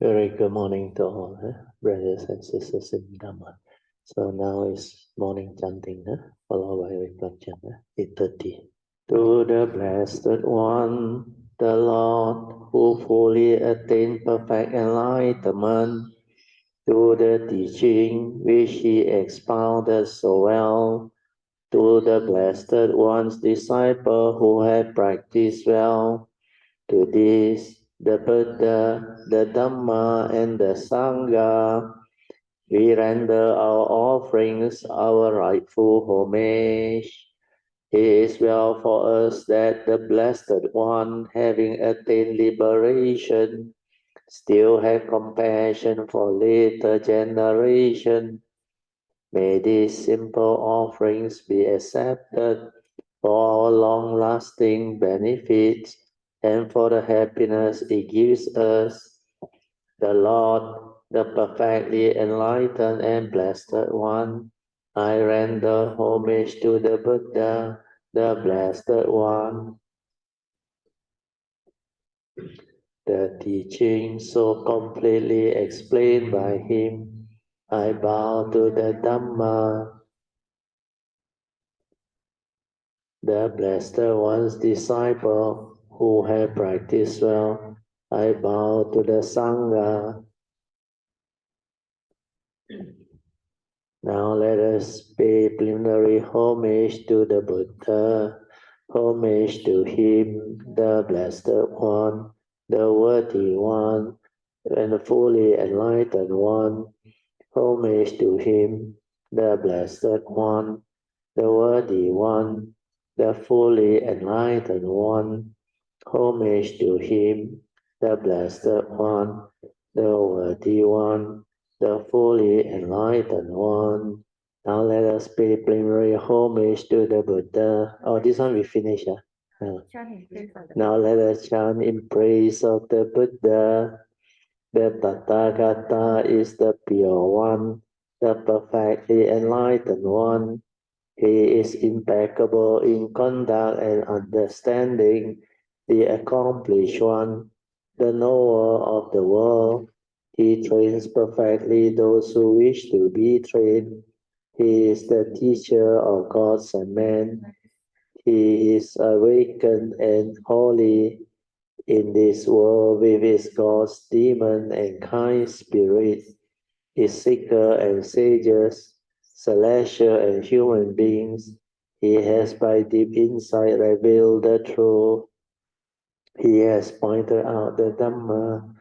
Very good morning to all, brothers and sisters in Dhamma. So now is morning chanting, followed by reflection, 8:30. To the Blessed One, the Lord, who fully attained perfect enlightenment, to the teaching which he expounded so well, to the Blessed One's disciple who had practiced well, to this, the Buddha, the Dhamma, and the Sangha, we render our offerings, our rightful homage. It is well for us that the Blessed One, having attained liberation, still have compassion for later generation. May these simple offerings be accepted for our long-lasting benefits and for the happiness it gives us. The Lord, the perfectly enlightened and blessed One, I render homage to the Buddha, the Blessed One. The teaching so completely explained by him, I bow to the Dhamma, the Blessed One's disciple who have practiced well. I bow to the Sangha. Now let us pay preliminary homage to the Buddha, homage to him, the Blessed One, the Worthy One, and the fully enlightened One. Homage to him, the Blessed One, the Worthy One, the fully enlightened One. Homage to him, the Blessed One, the Worthy One, the fully enlightened One. Now let us pay preliminary homage to the Buddha. Oh, this one we finish. Now let us chant in praise of the Buddha. The Tathagata is the pure one, the perfectly enlightened one. He is impeccable in conduct and understanding, the accomplished one, the knower of the world. He trains perfectly those who wish to be trained. He is the teacher of gods and men. He is awakened and holy in this world with its gods, demons, and kind spirits, its seeker and sages, celestial and human beings. He has by deep insight revealed the truth. He has pointed out the Dhamma,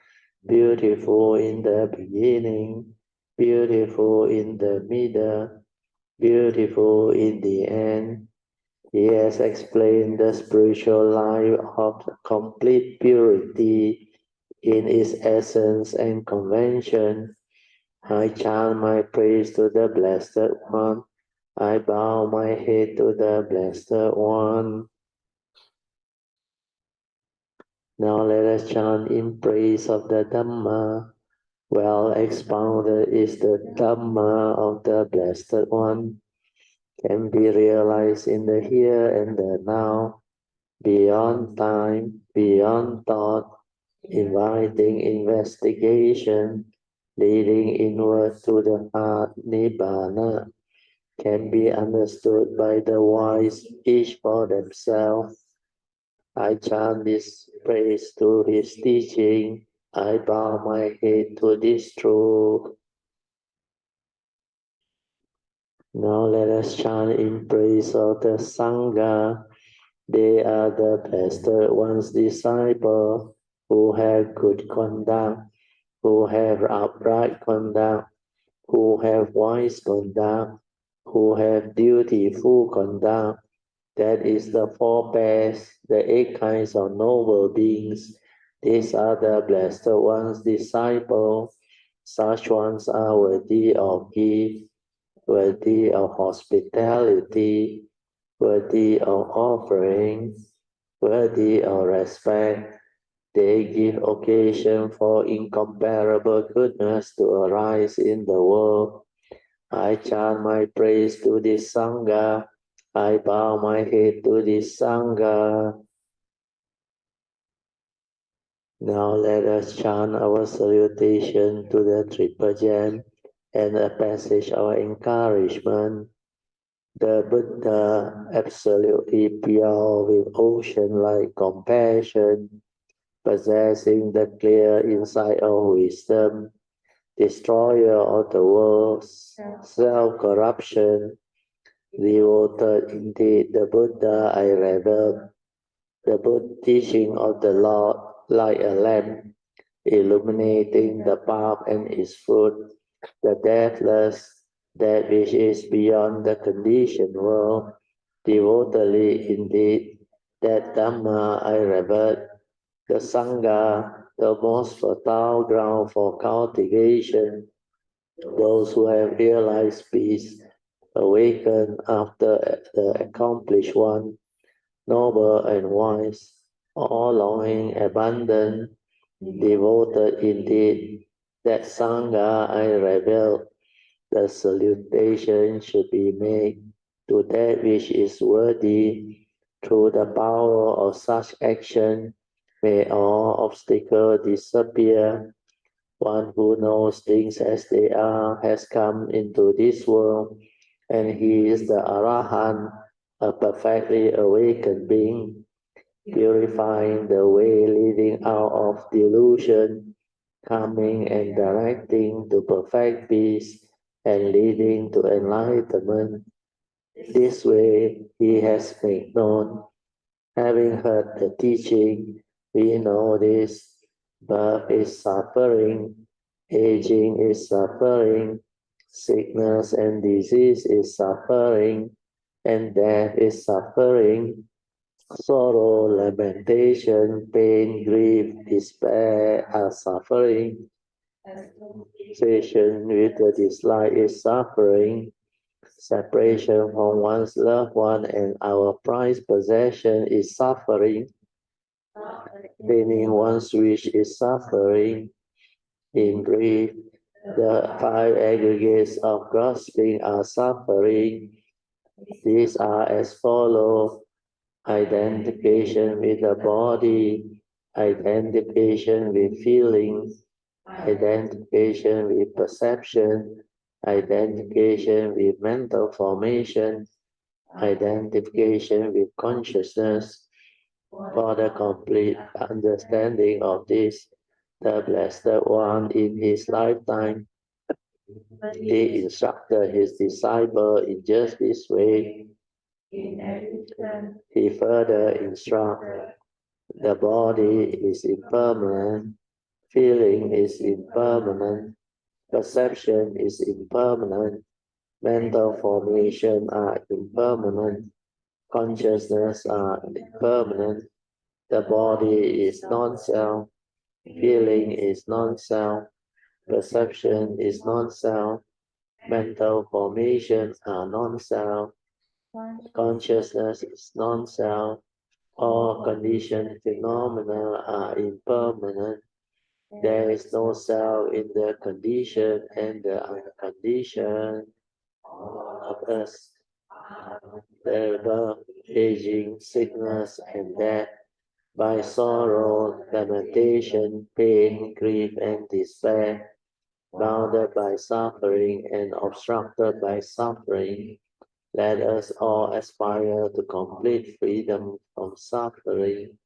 beautiful in the beginning, beautiful in the middle, beautiful in the end. He has explained the spiritual life of complete purity in its essence and convention. I chant my praise to the Blessed One. I bow my head to the Blessed One. Now let us chant in praise of the Dhamma. Well expounded is the Dhamma of the Blessed One. Can be realized in the here and the now, beyond time, beyond thought, inviting investigation, leading inward to the heart, Nibbana, can be understood by the wise, each for themselves. I chant this praise to his teaching. I bow my head to this truth. Now let us chant in praise of the Sangha. They are the Blessed One's disciples who have good conduct, who have upright conduct, who have wise conduct, who have dutiful conduct. That is the four pairs, the 8 kinds of noble beings. These are the Blessed One's disciples. Such ones are worthy of gift, worthy of hospitality, worthy of offering, worthy of respect. They give occasion for incomparable goodness to arise in the world. I chant my praise to this Sangha. I bow my head to this Sangha. Now let us chant our salutation to the Triple Gem and a passage of encouragement. The Buddha, absolutely pure with ocean-like compassion, possessing the clear insight of wisdom, destroyer of the world's self-corruption, devoted indeed the Buddha I revered, the Buddha teaching of the Lord like a lamp, illuminating the path and its fruit, the deathless, that which is beyond the conditioned world, devotedly indeed, that Dhamma I revered, the Sangha, the most fertile ground for cultivation, those who have realized peace, awaken after the accomplished one, noble and wise, all longing abundant, devoted indeed, that Sangha I reveal, the salutation should be made to that which is worthy. Through the power of such action, may all obstacles disappear. One who knows things as they are has come into this world, and he is the Arahant, a perfectly awakened being, purifying the way leading out of delusion, calming and directing to perfect peace, and leading to enlightenment. This way he has made known. Having heard the teaching, we know this. Birth is suffering, aging is suffering, sickness and disease is suffering, and death is suffering. Sorrow, lamentation, pain, grief, despair are suffering. Association with the dislike is suffering. Separation from one's loved one and our prized possession is suffering. Attaining one's wish is suffering. In brief, the five aggregates of grasping are suffering. These are as follows: identification with the body, identification with feelings, identification with perception, identification with mental formation, identification with consciousness. For the complete understanding of this, the Blessed One in his lifetime, he instructed his disciple in just this way. He further instructed, the body is impermanent, feeling is impermanent, perception is impermanent, mental formation are impermanent, consciousness are impermanent, the body is non-self, feeling is non-self, perception is non-self, mental formations are non-self, consciousness is non-self, all conditioned phenomena are impermanent. There is no self in the conditioned and the unconditioned of us. The birth, aging, sickness, and death, by sorrow, lamentation, pain, grief, and despair, bounded by suffering and obstructed by suffering. Let us all aspire to complete freedom from suffering.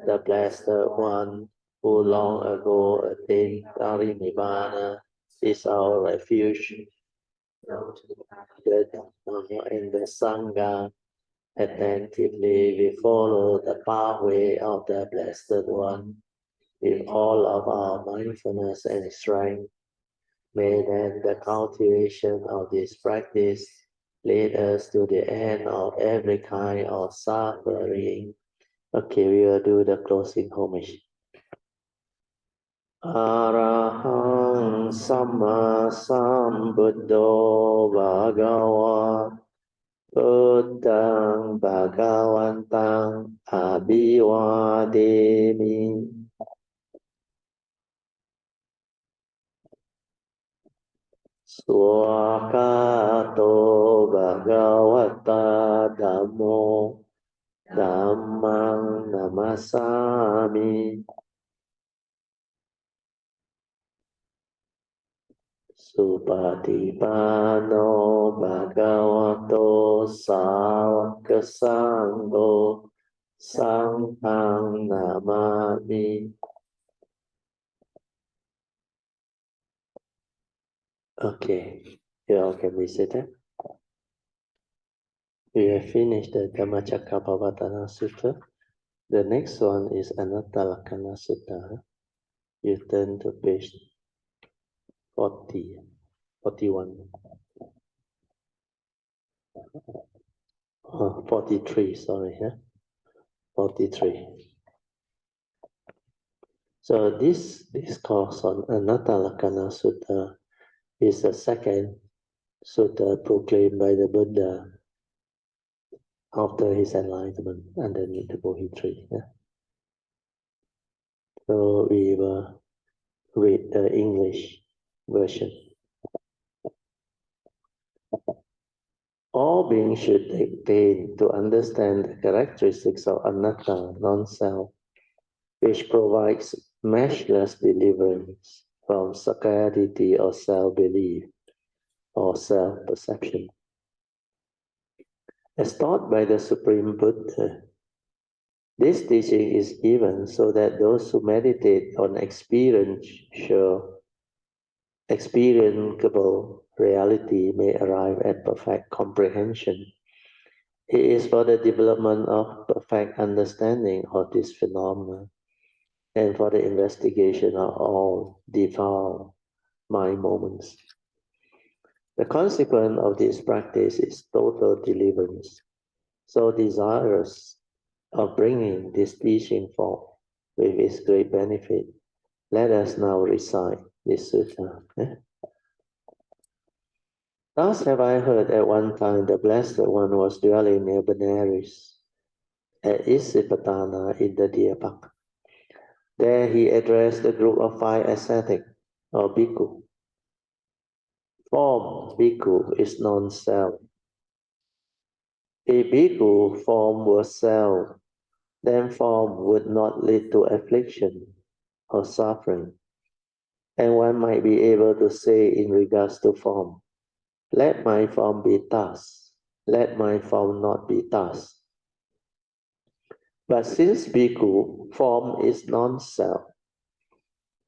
The Blessed One, who long ago attained Nibbana, is our refuge. The Dhamma and the Sangha, attentively we follow the pathway of the Blessed One with all of our mindfulness and strength. May then the cultivation of this practice lead us to the end of every kind of suffering. Okay, we will do the closing homage. Arahang Samma Sambuddho Bhagava Buddhang Bhagavantang Abhivademi. Swakato Bhagavata Dhammo Dhammang Namasami. Supatipano bhagavato sāvaka sangho sanghang namami. Okay, you all can be seated. We have finished the Dhammacakkappavattana Sutta. The next one is Anattalakkhana Sutta. You turn to page 40, 41. 43, sorry, 43. So this discourse on Anattalakkhana Sutta is the second sutta proclaimed by the Buddha after his enlightenment underneath the Bodhi tree. So we will read the English version. All beings should take pain to understand the characteristics of anatta, non-self, which provides matchless deliverance from sakkayaditthi or self-belief or self-perception. As taught by the Supreme Buddha, this teaching is given so that those who meditate on experienceable reality may arrive at perfect comprehension. It is for the development of perfect understanding of this phenomenon and for the investigation of all defiled mind moments. The consequence of this practice is total deliverance. So desirous of bringing this teaching forth with its great benefit, let us now recite this sutta. Thus have I heard at one time the Blessed One was dwelling near Benares at Isipatana in the Deer Park. There he addressed a group of 5 ascetics or bhikkhu. Form bhikkhu is non-self. If bhikkhu form was self, then form would not lead to affliction or suffering. And one might be able to say in regards to form, let my form be thus, let my form not be thus. But since bhikkhu, form is non-self,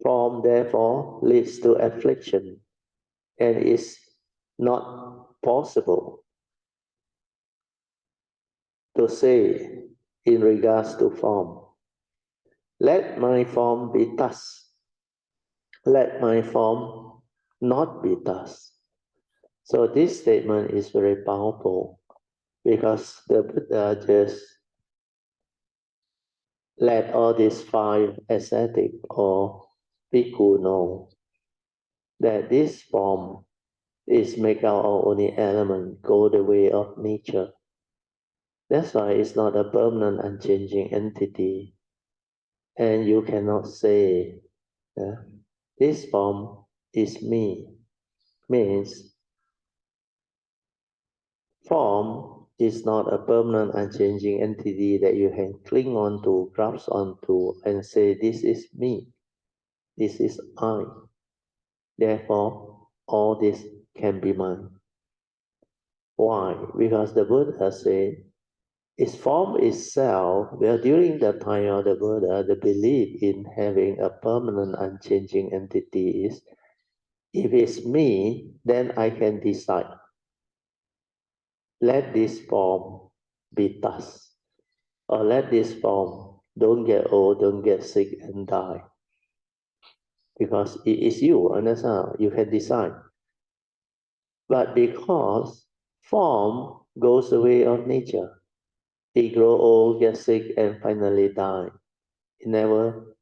form therefore leads to affliction and is not possible to say in regards to form, let my form be thus, let my form not be thus. So this statement is very powerful because the Buddha just let all these 5 ascetics or bhikkhu know that this form is made out of only element, go the way of nature. That's why it's not a permanent unchanging entity. And you cannot say, this form is me. Means form is not a permanent unchanging entity that you can cling on to, grasp onto, and say, this is me, this is I. Therefore, all this can be mine. Why? Because the Buddha said, its form itself, well, during the time of the Buddha, the belief in having a permanent unchanging entity is, if it's me, then I can decide. Let this form be thus. Or let this form don't get old, don't get sick and die. Because it is you, understand? You can decide. But because form goes the way of nature, it grows old, gets sick, and finally die. It never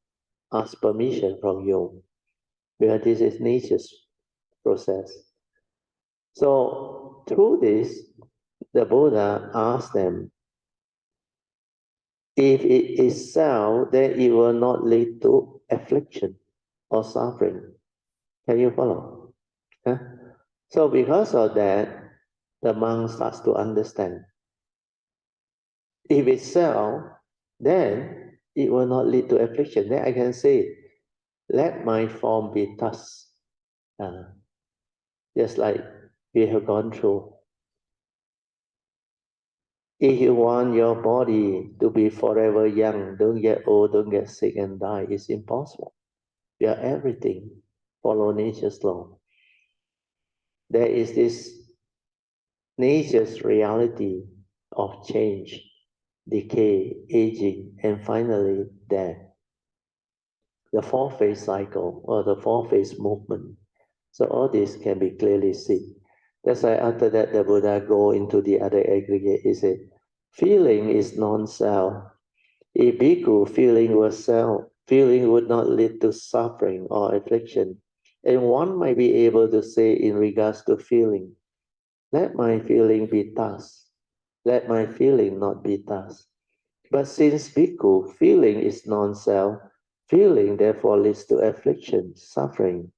asks permission from you. Because this is nature's process. So through this, the Buddha asked them, if it is self, then it will not lead to affliction or suffering. Can you follow? So because of that, the monk starts to understand. If it's self, then it will not lead to affliction. Then I can say, let my form be thus. just like we have gone through. If you want your body to be forever young, don't get old, don't get sick and die, it's impossible. You are everything. Follow nature's law. There is this nature's reality of change, decay, aging, and finally death. The four-phase cycle or the four-phase movement. So all this can be clearly seen. That's why after that the Buddha go into the other aggregate. He said, feeling is non-self. If bhikkhu feeling was self, feeling would not lead to suffering or affliction. And one might be able to say in regards to feeling, let my feeling be thus, let my feeling not be thus. But since bhikkhu, feeling is non-self, feeling therefore leads to affliction, suffering.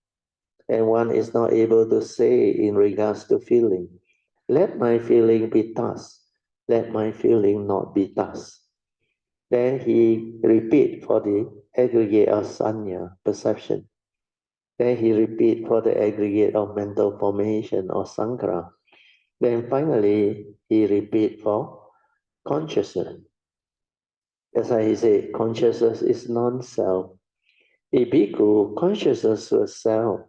And one is not able to say in regards to feeling, let my feeling be thus, let my feeling not be thus. Then he repeat for the aggregate of sanya, perception. Then he repeat for the aggregate of mental formation or sankhara. Then finally he repeat for consciousness. That's why he said consciousness is non-self. If bhikkhu, consciousness was self.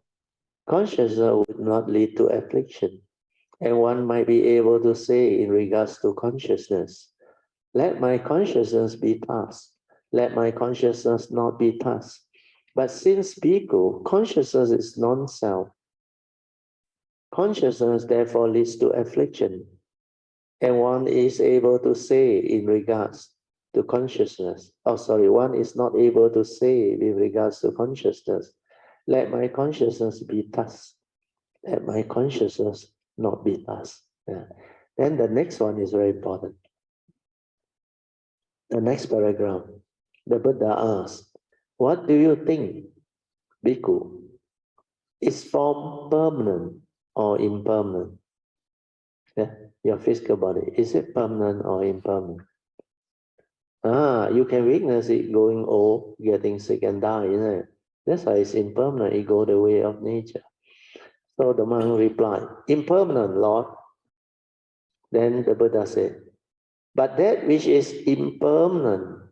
Consciousness would not lead to affliction. And one might be able to say in regards to consciousness, let my consciousness be thus, let my consciousness not be thus. But since bhikkhu, consciousness is non-self, consciousness therefore leads to affliction. And one is able to say in regards to consciousness, one is not able to say with regards to consciousness, let my consciousness be thus, let my consciousness not be thus. Yeah. Then the next one is very important. The next paragraph, the Buddha asks, what do you think, bhikkhu? Is form permanent or impermanent? Yeah? Your physical body, is it permanent or impermanent? You can witness it going old, getting sick and die, isn't it? That's why it's impermanent, it goes the way of nature. So the monk replied, impermanent, Lord. Then the Buddha said, but that which is impermanent,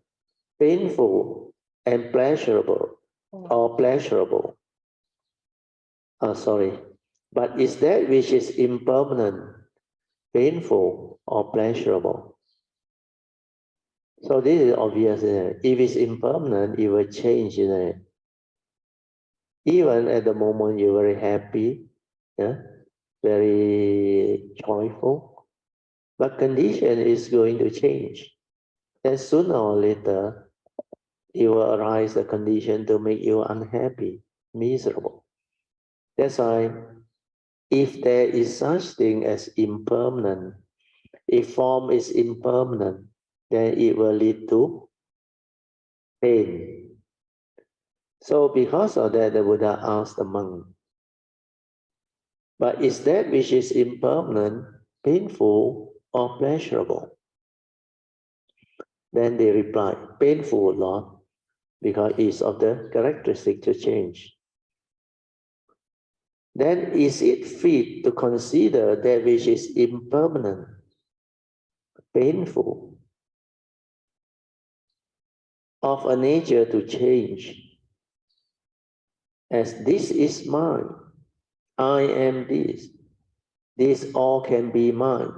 painful, and pleasurable, or pleasurable. But is that which is impermanent, painful, or pleasurable? So this is obvious. If it's impermanent, it will change. Even at the moment you're very happy, yeah, very joyful, but condition is going to change. And sooner or later, it will arise a condition to make you unhappy, miserable. That's why if there is such thing as impermanent, if form is impermanent, then it will lead to pain. So because of that, the Buddha asked the monk, but is that which is impermanent painful or pleasurable? Then they replied, painful, Lord, because it's of the characteristic to change. Then is it fit to consider that which is impermanent, painful, of a nature to change, as this is mine, I am this all can be mine?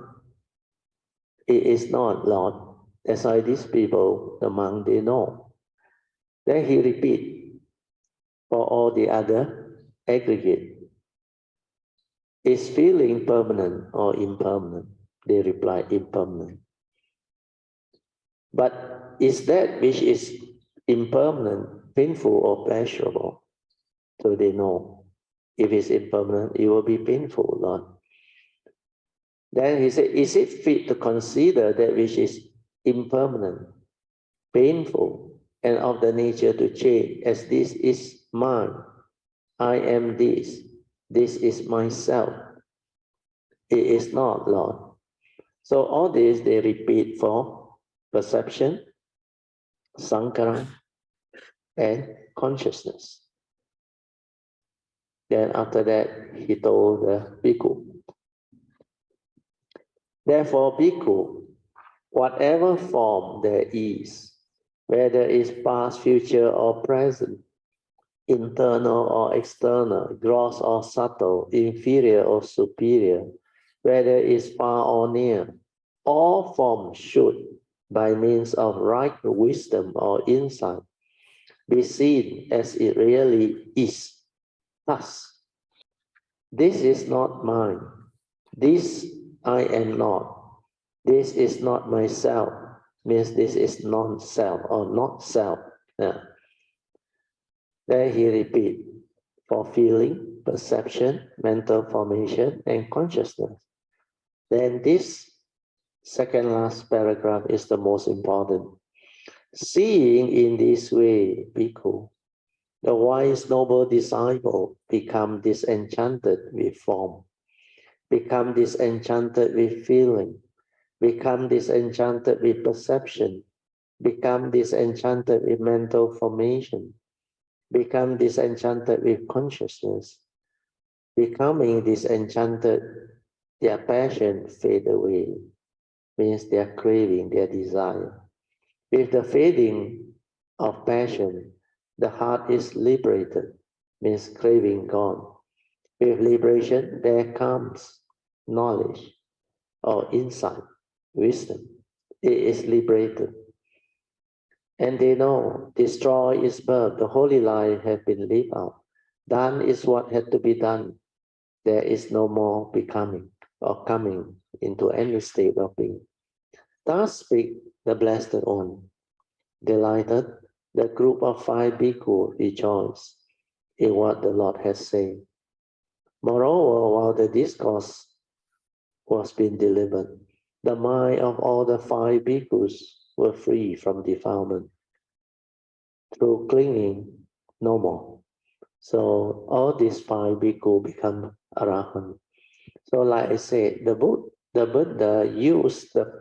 It is not, Lord. That's why these people, the monk, they know. Then he repeat for all the other aggregate. Is feeling permanent or impermanent? They reply, impermanent. But is that which is impermanent, painful or pleasurable? So they know. If it's impermanent, it will be painful, Lord. Then he said, is it fit to consider that which is impermanent, painful, and of the nature to change, as this is mine, I am this is myself? It is not, Lord. So all this they repeat for perception, sankhara, and consciousness. Then after that, he told the bhikkhu, therefore, bhikkhu, whatever form there is, whether it's past, future, or present, internal or external, gross or subtle, inferior or superior, whether it's far or near, all forms should, by means of right wisdom or insight, be seen as it really is. Thus, this is not mine. This I am not. This is not myself. Means this is non-self or not self. Yeah. Then he repeat, for feeling, perception, mental formation, and consciousness. Then this second last paragraph is the most important. Seeing in this way, bhikkhu, the wise noble disciple become disenchanted with form, become disenchanted with feeling, become disenchanted with perception, become disenchanted with mental formation, become disenchanted with consciousness. Becoming disenchanted, their passion fade away, means their craving, their desire. With the fading of passion, the heart is liberated, means craving gone. With liberation, there comes knowledge or insight, wisdom. It is liberated. And they know, destroy is birth, the holy life has been lived out. Done is what had to be done. There is no more becoming or coming into any state of being. Thus speak the Blessed One. Delighted, the group of 5 bhikkhu rejoice in what the Lord has said. Moreover, while the discourse was being delivered, the mind of all the 5 bhikkhus were free from defilement. Through clinging, no more. So all these 5 bhikkhu become arahant. So like I said, the Buddha used the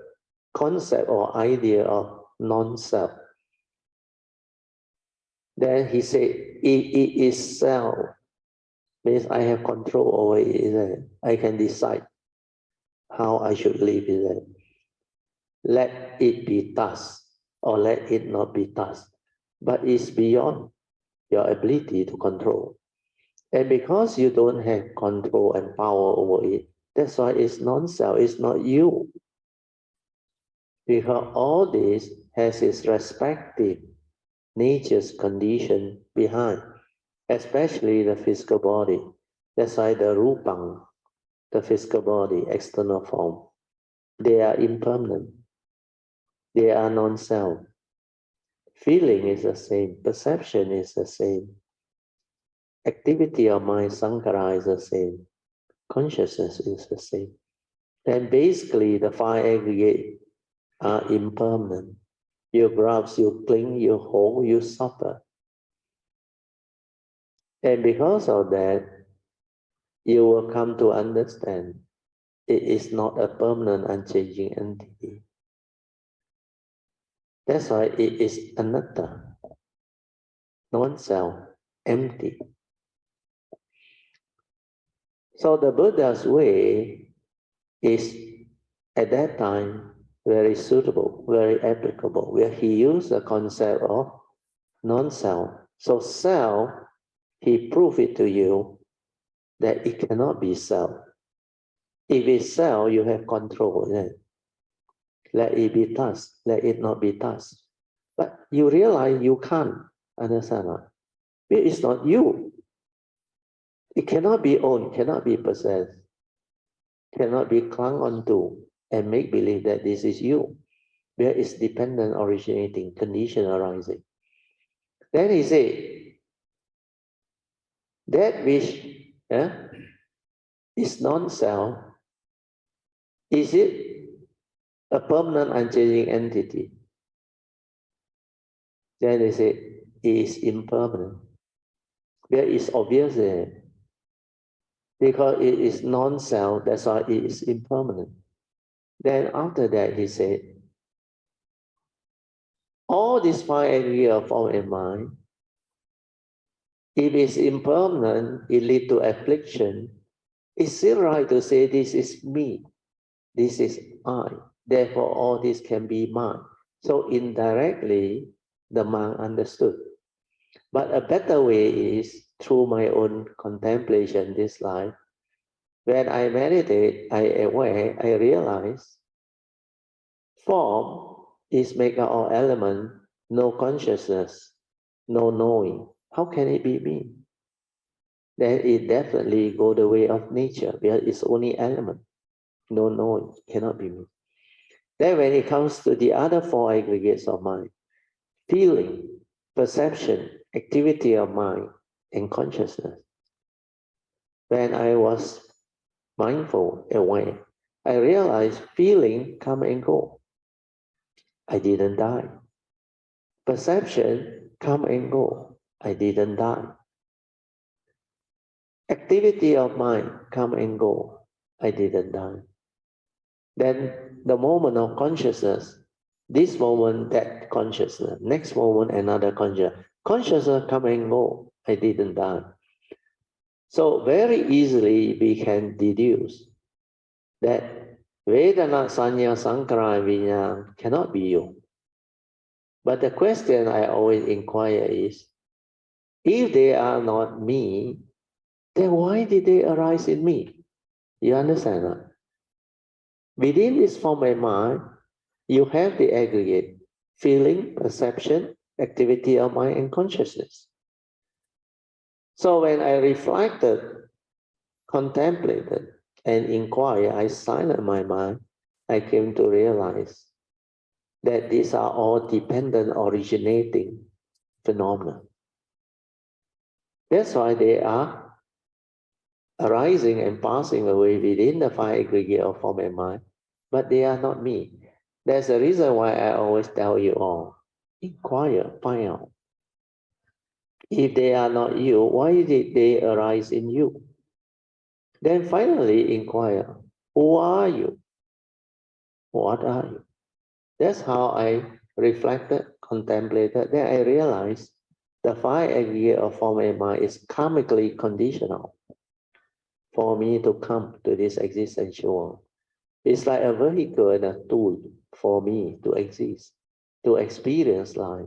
concept or idea of non-self. Then he said, it is self, means I have control over it. I can decide how I should live it. Let it be thus, or let it not be thus. But it's beyond your ability to control. And because you don't have control and power over it, that's why it's non-self, it's not you. Because all this has its respective nature's condition behind, especially the physical body. That's why the rupang, the physical body, external form, they are impermanent. They are non-self. Feeling is the same. Perception is the same. Activity of mind, sankhara, is the same. Consciousness is the same. And basically, the 5 aggregate are impermanent. You grasp, you cling, you hold, you suffer. And because of that, you will come to understand it is not a permanent, unchanging entity. That's why it is anatta, non-self, empty. So the Buddha's way is, at that time, very suitable, very applicable, where he used the concept of non-self. So self, he proved it to you that it cannot be self. If it's self, you have control. Let it be thus, let it not be thus. But you realize you can't understand. It is not you. It cannot be owned, cannot be possessed, cannot be clung onto and make believe that this is you. Where is dependent originating, condition arising. Then he said, that which is non-self, is it a permanent unchanging entity? Then they say, it is impermanent. Where is obvious there? Because it is non-self, that's why it is impermanent. Then after that, he said, all these 5 areas of form and mind If it's impermanent, it leads to affliction. It's still right to say this is me, this is I. Therefore, all this can be mine. So indirectly, the mind understood. But a better way is through my own contemplation this life. When I meditate, I aware, I realize form is made up of element, no consciousness, no knowing. How can it be me? Then it definitely go the way of nature, because it's only element, no knowing, cannot be me. Then when it comes to the other four aggregates of mind, feeling, perception, activity of mind, and consciousness. When I was mindful, aware, I realized feeling come and go. I didn't die. Perception come and go. I didn't die. Activity of mind come and go. I didn't die. Then the moment of consciousness, this moment, that consciousness, next moment, another consciousness. Consciousness come and go. I didn't die. So very easily we can deduce that Vedana, Sanya, Sankhara, and Vijnana cannot be you. But the question I always inquire is, if they are not me, then why did they arise in me? You understand that? Within this form of mind, you have the aggregate, feeling, perception, activity of mind, and consciousness. So when I reflected, contemplated, and inquired, I silenced my mind, I came to realize that these are all dependent originating phenomena. That's why they are arising and passing away within the five aggregate of form and mind, but they are not me. That's the reason why I always tell you all, inquire, find out. If they are not you, why did they arise in you? Then finally inquire, who are you? What are you? That's how I reflected, contemplated. Then I realized the five aggregate of form and mind is karmically conditional for me to come to this existential world. It's like a vehicle and a tool for me to exist, to experience life,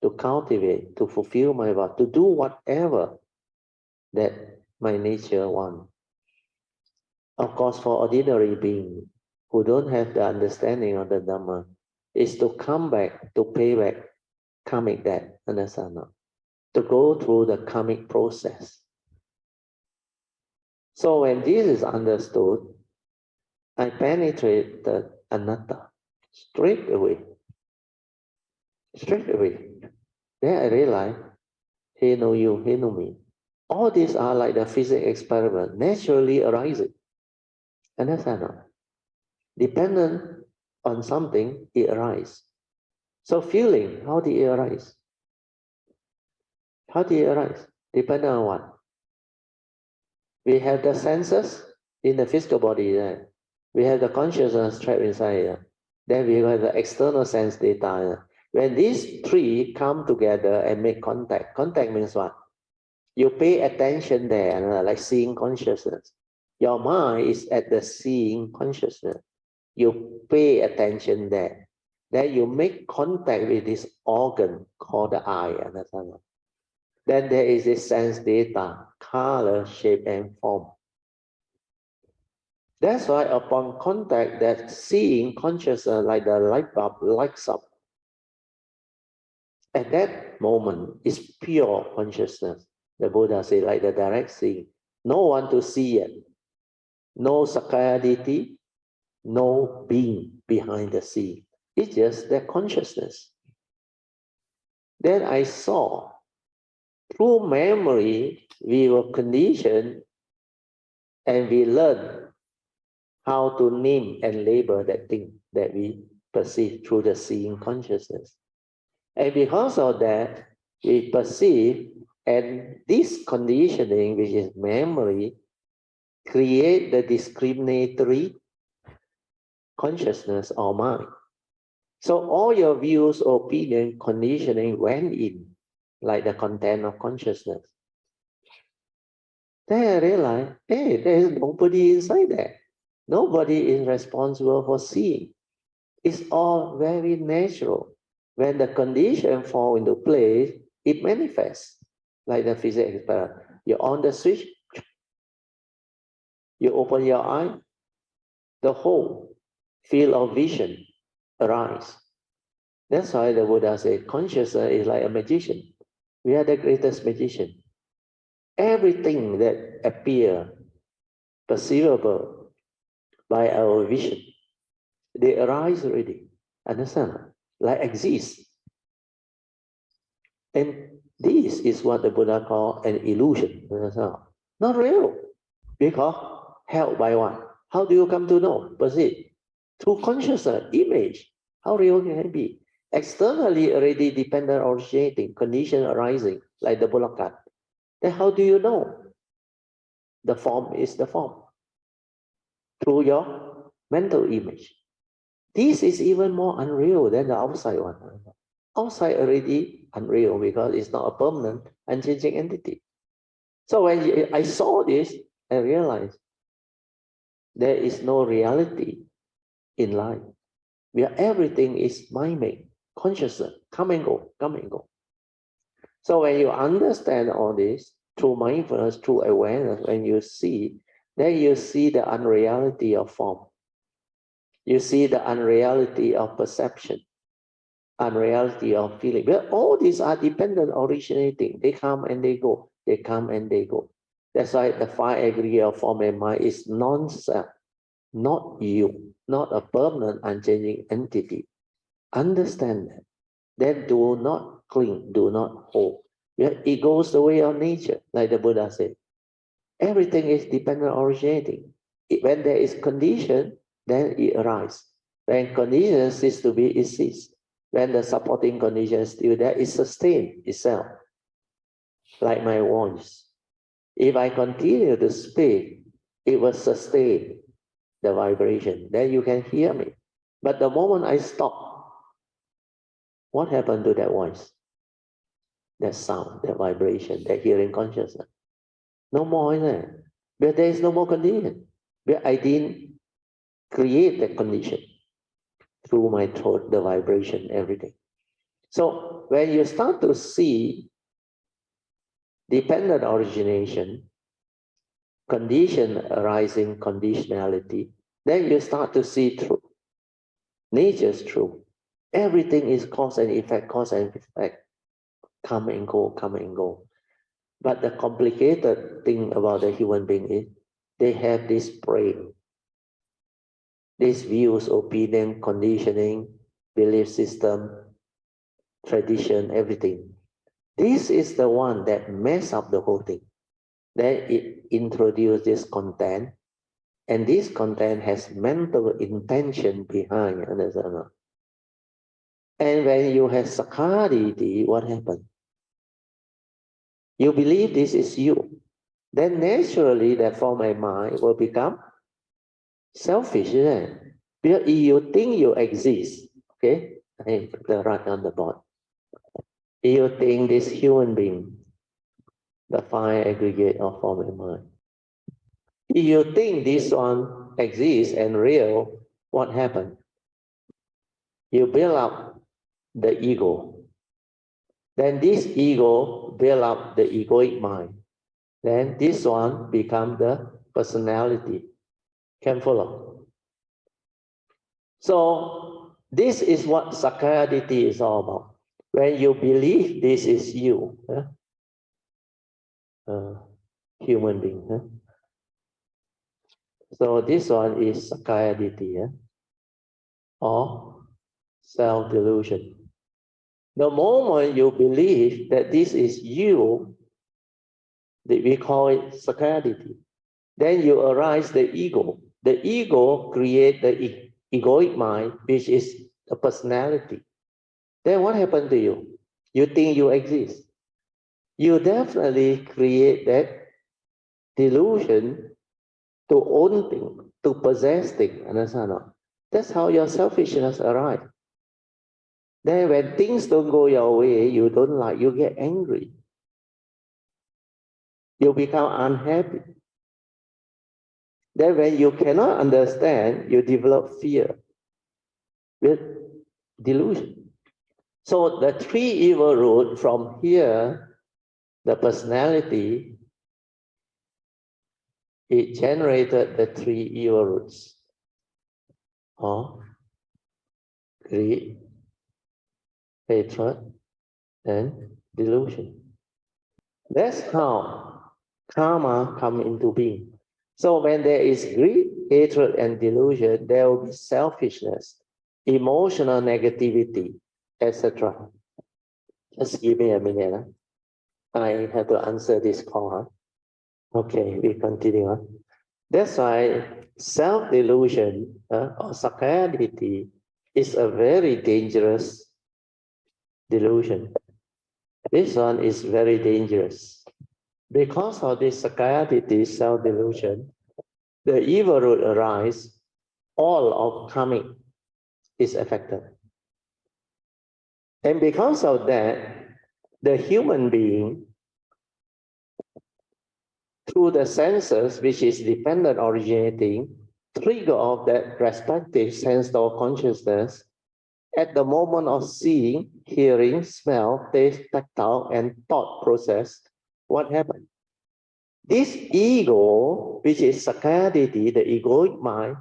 to cultivate, to fulfill my work, to do whatever that my nature wants. Of course, for ordinary beings who don't have the understanding of the Dhamma, is to come back, to pay back karmic debt, understand? To go through the karmic process. So when this is understood, I penetrate the anatta straight away. Straight away. Then I realize, he know you, he know me. All these are like the physics experiment, naturally arising. Understand? Dependent on something, it arises. So feeling, how did it arise? How did it arise? Dependent on what? We have the senses in the physical body, right? We have the consciousness trapped inside. Then we have the external sense data. When these three come together and make contact, contact means what? You pay attention there, like seeing consciousness. Your mind is at the seeing consciousness. You pay attention there. Then you make contact with this organ called the eye. Understand? Then there is this sense data, color, shape, and form. That's why upon contact, that seeing consciousness like the light bulb lights up. At that moment, it's pure consciousness. The Buddha said, like the direct seeing. No one to see it. No sakayaditi, no being behind the seeing. It's just that consciousness. Then I saw, through memory, we were conditioned and we learned how to name and label that thing that we perceive through the seeing consciousness. And because of that, we perceive, and this conditioning, which is memory, create the discriminatory consciousness or mind. So all your views, opinion, conditioning went in, like the content of consciousness. Then I realized, hey, there is nobody inside there. Nobody is responsible for seeing. It's all very natural. When the condition fall into place, it manifests. Like the physics experiment. You on the switch, you open your eye, the whole field of vision arise. That's why the Buddha said, consciousness is like a magician. We are the greatest magician. Everything that appears perceivable by our vision, they arise already. Understand? Like exist. And this is what the Buddha called an illusion. Not real. Because held by what? How do you come to know? Perceive. Through consciousness, image. How real can it be? Externally already dependent originating, condition arising, like the bulakat. Then how do you know? The form is the form. Through your mental image. This is even more unreal than the outside one. Outside already unreal because it's not a permanent, unchanging entity. So when I saw this, I realized there is no reality in life. Where everything is mind-made, consciousness, come and go, come and go. So when you understand all this, through mindfulness, through awareness, when you see, then you see the unreality of form. You see the unreality of perception, unreality of feeling. But all these are dependent, originating. They come and they go. They come and they go. That's why the 5 aggregate of form and mind is non-self, not you, not a permanent, unchanging entity. Understand that. Then do not cling, do not hold. It goes the way of nature, like the Buddha said. Everything is dependent, originating. When there is condition, then it arises. When condition ceases to be, it ceases. When the supporting condition is still there, it sustains itself. Like my voice. If I continue to speak, it will sustain the vibration. Then you can hear me. But the moment I stop, what happened to that voice? That sound, that vibration, that hearing consciousness. No more, isn't it? But there is no more condition. But I didn't create that condition through my throat, the vibration, everything. So when you start to see dependent origination, condition arising conditionality, then you start to see truth. Nature's truth. Everything is cause and effect, cause and effect. Come and go, come and go. But the complicated thing about the human being is they have this brain, these views, opinion, conditioning, belief system, tradition, everything. This is the one that mess up the whole thing. Then it introduces this content, and this content has mental intention behind, understand? And when you have sakkhaddhiti, what happens? You believe this is you. Then naturally that form and mind will become selfish, isn't it? Because if you think you exist, okay? I put the right on the board. If you think this human being, the 5 aggregate of form and mind. If you think this one exists and real, what happened? You build up the ego. Then this ego build up the egoic mind. Then this one become the personality. Can follow? So this is what sakkhaddhiti is all about. When you believe this is you, human being. So this one is sakkhaddhiti, or self-delusion. The moment you believe that this is you, we call it sakkhaddhiti. Then you arise the ego. The ego creates the egoic mind, which is the personality. Then what happened to you? You think you exist. You definitely create that delusion to own things, to possess things. Understand? That's how your selfishness arises. Then when things don't go your way, you don't like, you get angry. you become unhappy. Then when you cannot understand, you develop fear with delusion. So the three evil roots from here, the personality, it generated the three evil roots of greed, hatred, and delusion. That's how karma come into being. So when there is greed, hatred, and delusion, there will be selfishness, emotional negativity, etc. Just give me a minute. Huh? I have to answer this call. Huh? Okay, we continue. Huh? That's why self-delusion or sakayaditi is a very dangerous delusion. This one is very dangerous. Because of this sakayaditi, self-delusion, the evil root arise, all of karmic is affected. And because of that, the human being, through the senses, which is dependent originating, trigger of that respective sense or consciousness, at the moment of seeing, hearing, smell, taste, tactile, and thought process, what happened? This ego, which is sakayaditi, the egoic mind,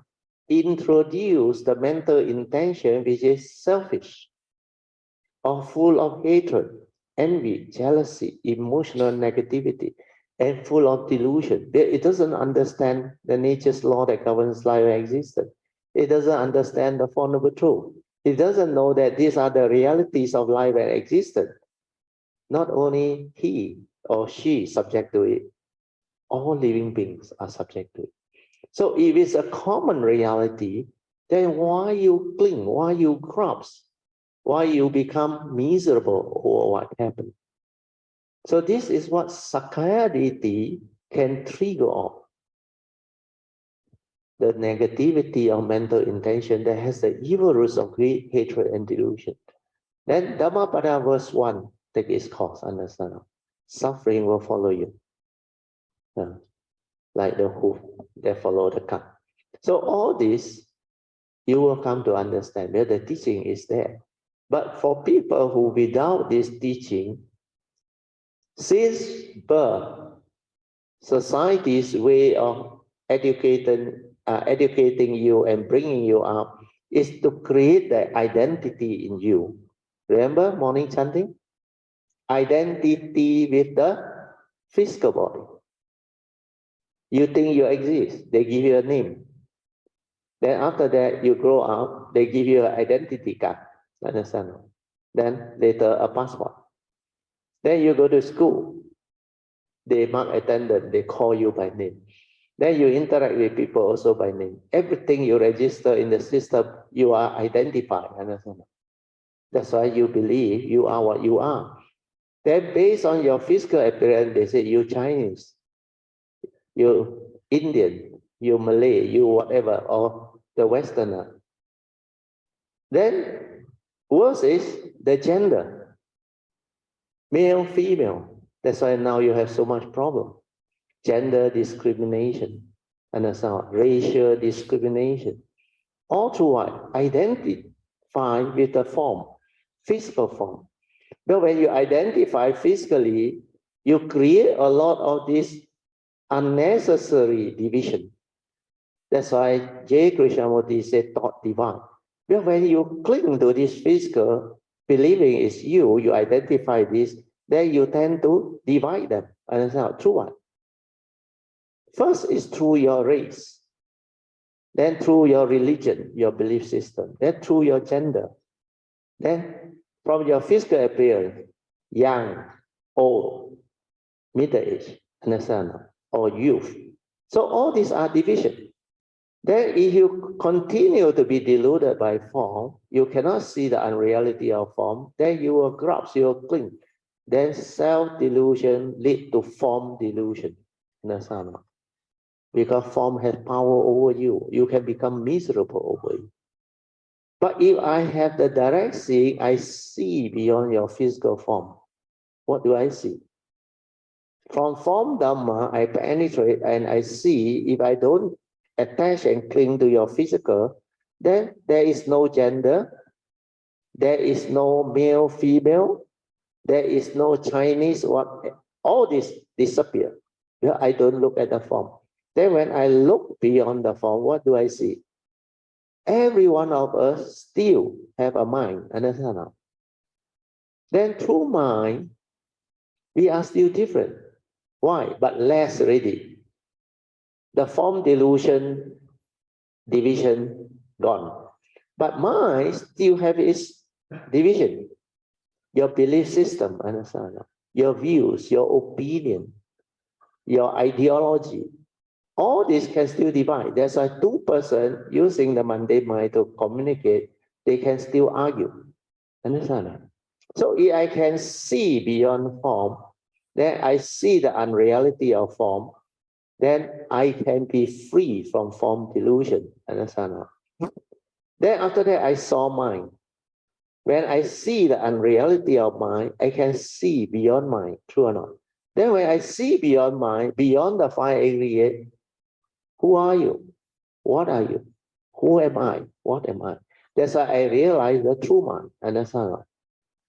introduce the mental intention which is selfish or full of hatred, envy, jealousy, emotional negativity, and full of delusion. It doesn't understand the nature's law that governs life and existence. It doesn't understand the Four Noble Truths. It doesn't know that these are the realities of life and existence. Not only he or she subject to it, all living beings are subject to it. So if it's a common reality, then why you cling, why you grasp, why you become miserable or what happened? So this is what sakayaditi can trigger off. The negativity of mental intention that has the evil roots of greed, hatred, and delusion. Then Dhammapada verse 1, take its course, understand? Suffering will follow you. Like the hoof that follow the cart. So all this, you will come to understand that the teaching is there. But for people who without this teaching, since birth, society's way of educating you and bringing you up is to create the identity in you. Remember morning chanting? Identity with the physical body. You think you exist, they give you a name. Then after that, you grow up, they give you an identity card. Understand? Then later a passport. Then you go to school. They mark attendance, they call you by name. Then you interact with people also by name. Everything you register in the system, you are identified. Understand? That's why you believe you are what you are. Then based on your physical appearance, they say you Chinese, you Indian, you Malay, you whatever, or the Westerner. Then worse is the gender, male, female. That's why now you have so much problem. Gender discrimination, understand? Racial discrimination. All through what? Identify with the form, physical form. But when you identify physically, you create a lot of this unnecessary division. That's why J. Krishnamurti said thought divine. But when you cling to this physical, believing it's you, you identify this, then you tend to divide them. Understand? Through what? First is through your race, then through your religion, your belief system, then through your gender, then from your physical appearance, young, old, middle age, understand? Or youth. So all these are division. Then if you continue to be deluded by form, you cannot see the unreality of form, then you will grasp, you will cling. Then self-delusion lead to form delusion. Understand? Because form has power over you. You can become miserable over it. But if I have the direct seeing, I see beyond your physical form. What do I see? From form Dhamma, I penetrate and I see if I don't attach and cling to your physical, then there is no gender, there is no male, female, there is no Chinese, what, all this disappear. I don't look at the form. Then when I look beyond the form, what do I see? Every one of us still have a mind, understand now? Then through mind, we are still different. Why? But less ready. The form delusion, division, gone. But mind still have its division. Your belief system, understand? Your views, your opinion, your ideology, all this can still divide. There's a two person using the mundane mind to communicate, they can still argue. Understand? So if I can see beyond form, then I see the unreality of form, then I can be free from form delusion. Understand? Then after that, I saw mind. When I see the unreality of mind, I can see beyond mind, true or not? Then when I see beyond mind, beyond the five aggregate, who are you? What are you? Who am I? What am I? That's why I realize the true mind. Understand?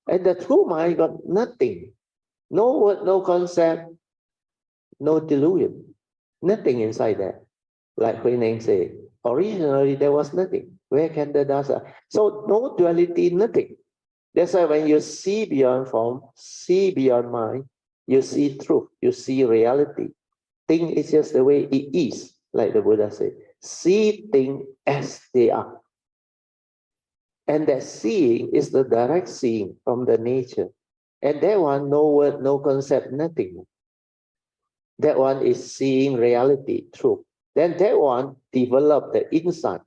And the true mind got nothing. No word, no concept, no delusion. Nothing inside there. Like Hui Neng said, originally there was nothing. Where can the dasa? So no duality, nothing. That's why when you see beyond form, see beyond mind, you see truth, you see reality. Thing is just the way it is, like the Buddha said. See things as they are. And that seeing is the direct seeing from the nature. And that one, no word, no concept, nothing. That one is seeing reality, truth. Then that one develop the insight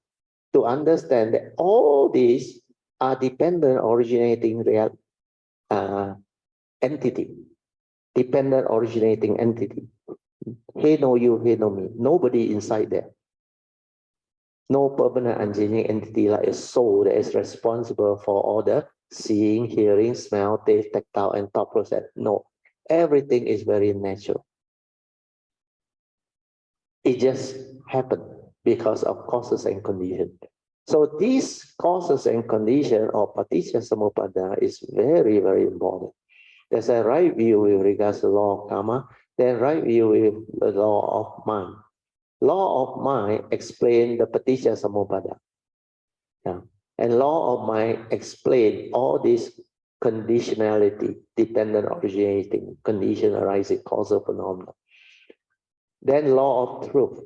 to understand that all these are dependent originating real entity. Dependent originating entity. He know you, he know me. Nobody inside there. No permanent engineering entity like a soul that is responsible for all the seeing, hearing, smell, taste, tactile, and thought process. No, everything is very natural. It just happened because of causes and conditions. So these causes and conditions of paticca samuppada is very, very important. There's a right view with regards to law of karma, then right view with the law of mind. Law of mind explain the paticca samuppada. Yeah. And law of mind explain all this conditionality, dependent originating, condition arising, causal phenomena. Then law of truth.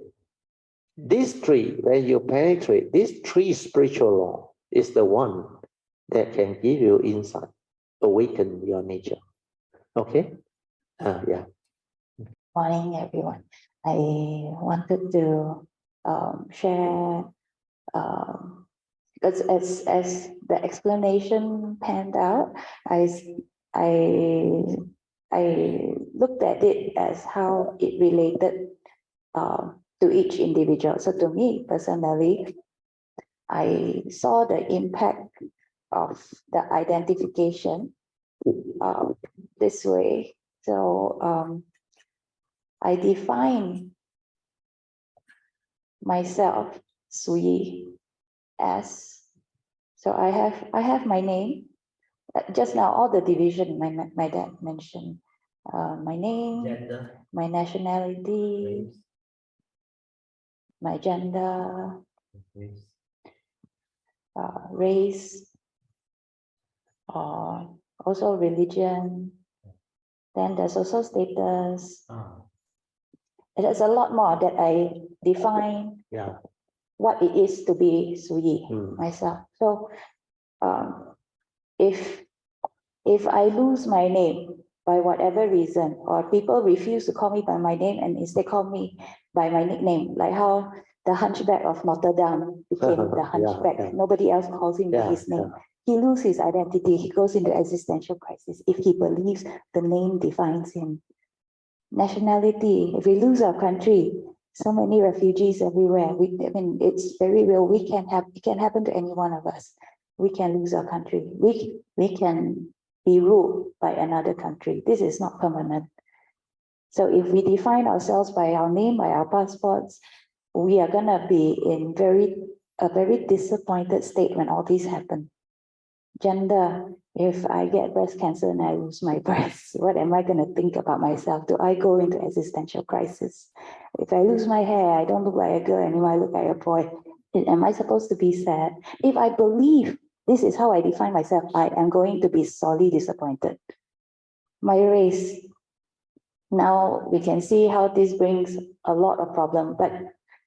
These three, when you penetrate, these three spiritual law is the one that can give you insight, awaken your nature. Okay? Yeah. Morning, everyone. I wanted to share because as the explanation panned out, I looked at it as how it related to each individual. So to me personally, I saw the impact of the identification this way. So I define myself, Sui, as, so I have my name. Just now, all the division my dad mentioned. My name, gender, my nationality, my gender, race, also religion. Then there's also status. There's a lot more that I define. Yeah. What it is to be Sui myself. So if I lose my name by whatever reason, or people refuse to call me by my name and instead call me by my nickname, like how the Hunchback of Notre Dame became the Hunchback. Yeah. Nobody else calls him by his name. He loses his identity. He goes into existential crisis if he believes the name defines him. Nationality, if we lose our country, so many refugees everywhere. I mean, it's very real. It can happen to any one of us. We can lose our country. We can be ruled by another country. This is not permanent. So if we define ourselves by our name, by our passports, we are gonna be in a very disappointed state when all these happen. Gender, if I get breast cancer and I lose my breast, what am I gonna think about myself? Do I go into existential crisis? If I lose my hair, I don't look like a girl anymore, I look like a boy. Am I supposed to be sad? If I believe this is how I define myself, I am going to be sorely disappointed. My race. Now we can see how this brings a lot of problem, but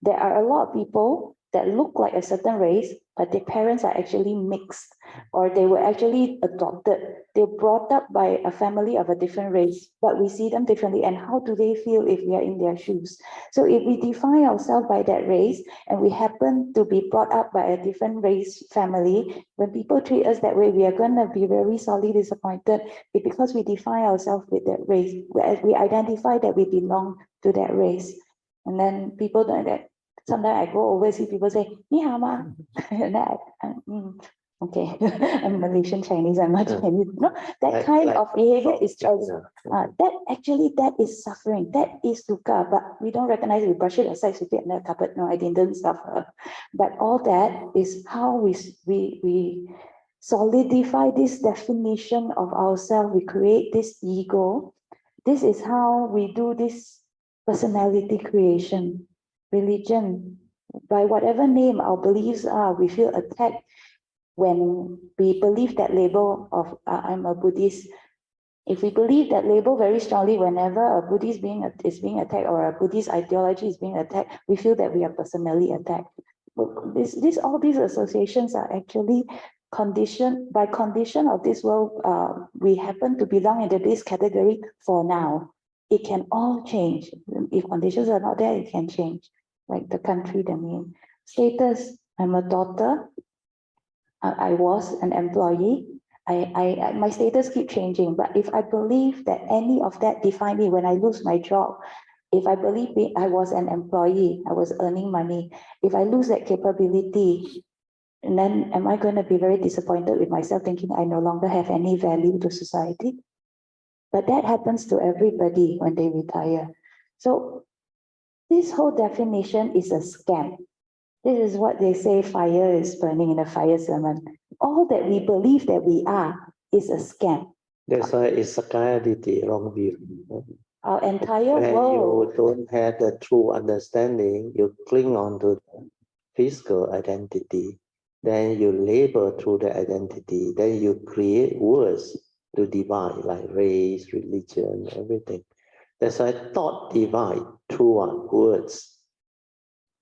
there are a lot of people that look like a certain race, but their parents are actually mixed, or they were actually adopted. They're brought up by a family of a different race, but we see them differently. And how do they feel if we are in their shoes? So if we define ourselves by that race, and we happen to be brought up by a different race family, when people treat us that way, we are going to be very sorely disappointed because we define ourselves with that race, whereas we identify that we belong to that race. And then people don't that. Sometimes I go overseas, people say, "Ni hao ma?" And then okay, I'm Malaysian Chinese, I'm not Chinese. No, that kind of behavior is just, that is suffering, that is dukkha, but we don't recognize it, we brush it aside, sweep it in the cupboard. No, I didn't suffer. But all that is how we solidify this definition of ourselves, we create this ego. This is how we do this personality creation. Religion, by whatever name our beliefs are, we feel attacked when we believe that label of I'm a Buddhist. If we believe that label very strongly, whenever a Buddhist is being attacked or a Buddhist ideology is being attacked, we feel that we are personally attacked. All these associations are actually conditioned by condition of this world. We happen to belong into this category for now. It can all change. If conditions are not there, it can change. Like the country, the name, status. I'm a daughter. I was an employee. My status keep changing. But if I believe that any of that define me when I lose my job, if I believe I was an employee, I was earning money. If I lose that capability, and then am I going to be very disappointed with myself, thinking I no longer have any value to society? But that happens to everybody when they retire. So this whole definition is a scam. This is what they say fire is burning in a fire sermon. All that we believe that we are is a scam. That's why it's Sakayaditi, wrong view. Our entire when world. you don't have the true understanding, you cling on to the physical identity, then you labor through the identity, then you create words to divide, like race, religion, everything. That's why thought divide through words.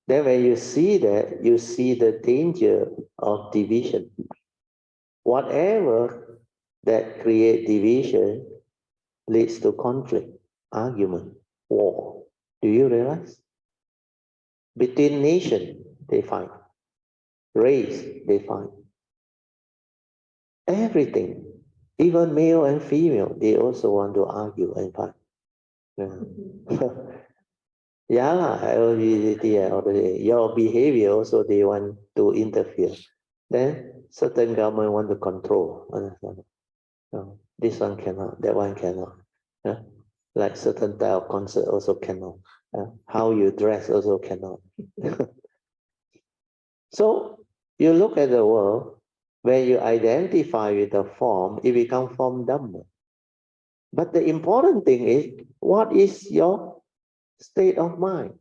Then when you see that, you see the danger of division. Whatever that create division leads to conflict, argument, war. Do you realize? Between nations, they fight. Race, they fight. Everything, even male and female, they also want to argue and fight. Yeah, LGBT, your behavior also they want to interfere. Then certain government want to control. This one cannot, that one cannot. Like certain type of concert also cannot. How you dress also cannot. So you look at the world, when you identify with the form, it becomes form Dhamma. But the important thing is, what is your state of mind?